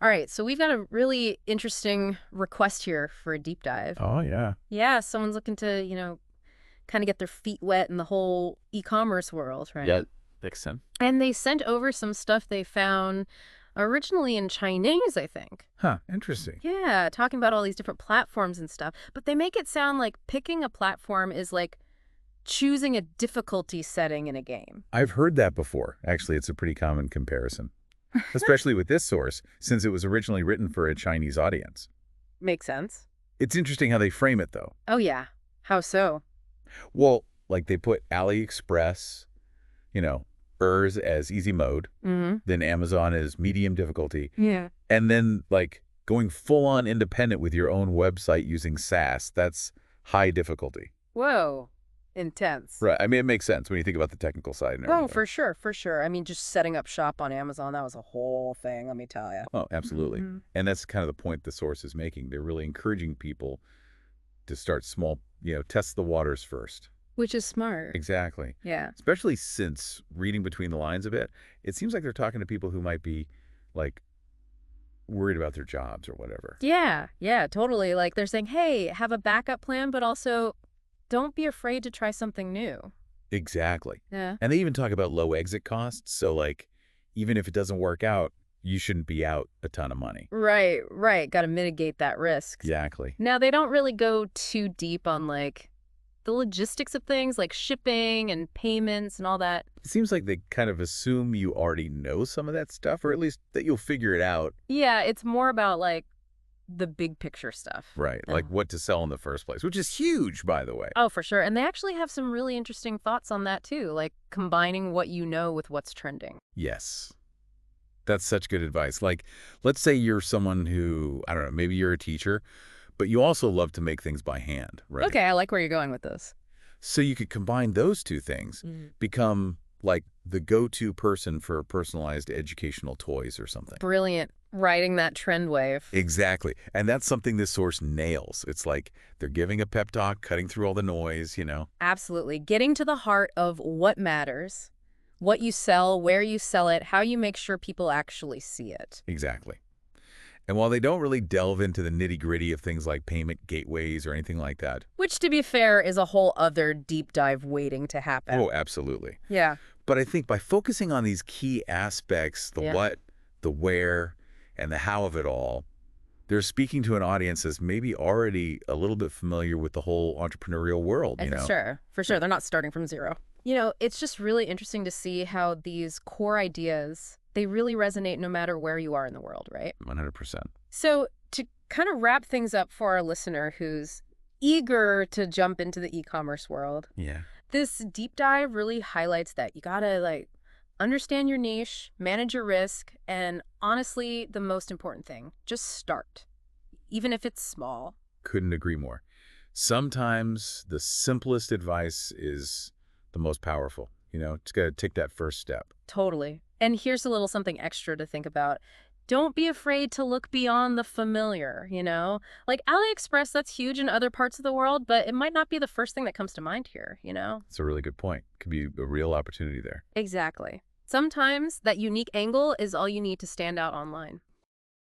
All right, so we've got a really interesting request here for a deep dive. Oh, yeah. Yeah, someone's looking to, kind of get their feet wet in the whole e-commerce world, right? Yeah, Vixen. And they sent over some stuff they found originally in Chinese, I think. Huh, interesting. Yeah, talking about all these different platforms and stuff. But they make it sound like picking a platform is like choosing a difficulty setting in a game. I've heard that before. Actually, it's a pretty common comparison, especially with this source, since it was originally written for a Chinese audience. Makes sense. It's interesting how they frame it, though. Oh, yeah. How so? Well, like they put AliExpress, you know, ERS as easy mode, Mm-hmm. then Amazon as medium difficulty, Yeah. and then like going full-on independent with your own website using SaaS, that's high difficulty. Whoa. Intense. Right. I mean, it makes sense when you think about the technical side and Oh, everything. for sure, for sure. I mean, just setting up shop on Amazon, that was a whole thing, let me tell you. Oh, absolutely. Mhm. And that's kind of the point the source is making. They're really encouraging people to start small, test the waters first. Which is smart. Exactly. Yeah. Especially since reading between the lines a bit, it seems like they're talking to people who might be like worried about their jobs or whatever. Yeah, yeah, totally. Like they're saying, hey, have a backup plan, but also don't be afraid to try something new. Exactly. Yeah. And they even talk about low exit costs. So like, even if it doesn't work out, you shouldn't be out a ton of money. Right, right. Got to mitigate that risk. Exactly. Now, they don't really go too deep on like the logistics of things like shipping and payments and all that. It seems like they kind of assume you already know some of that stuff, or at least that you'll figure it out. Yeah, it's more about like the big picture stuff. Right. Like Oh. what to sell in the first place, which is huge, by the way. Oh, for sure. And they actually have some really interesting thoughts on that too, like combining what you know with what's trending. Yes. That's such good advice. Like, let's say you're someone who, I don't know, maybe you're a teacher, but you also love to make things by hand, right? Okay, I like where you're going with this. So you could combine those two things, become like the go-to person for personalized educational toys or something. Brilliant. Riding that trend wave. Exactly. And that's something this source nails. It's like they're giving a pep talk, cutting through all the noise. Absolutely. Getting to the heart of what matters, what you sell, where you sell it, how you make sure people actually see it. Exactly. And while they don't really delve into the nitty-gritty of things like payment gateways or anything like that. Which, to be fair, is a whole other deep dive waiting to happen. Oh, absolutely. Yeah. But I think by focusing on these key aspects, the Yeah. what, the where, and the how of it all, they're speaking to an audience that's maybe already a little bit familiar with the whole entrepreneurial world, For sure. For sure. They're not starting from zero. It's just really interesting to see how these core ideas, they really resonate no matter where you are in the world, right? 100%. So to kind of wrap things up for our listener who's eager to jump into the e-commerce world, Yeah. this deep dive really highlights that you gotta like understand your niche, manage your risk, and honestly, the most important thing, just start, even if it's small. Couldn't agree more. Sometimes the simplest advice is the most powerful. Just got to take that first step. Totally. And here's a little something extra to think about. Don't be afraid to look beyond the familiar. Like AliExpress, that's huge in other parts of the world, but it might not be the first thing that comes to mind here. It's a really good point. Could be a real opportunity there. Exactly. Sometimes that unique angle is all you need to stand out online.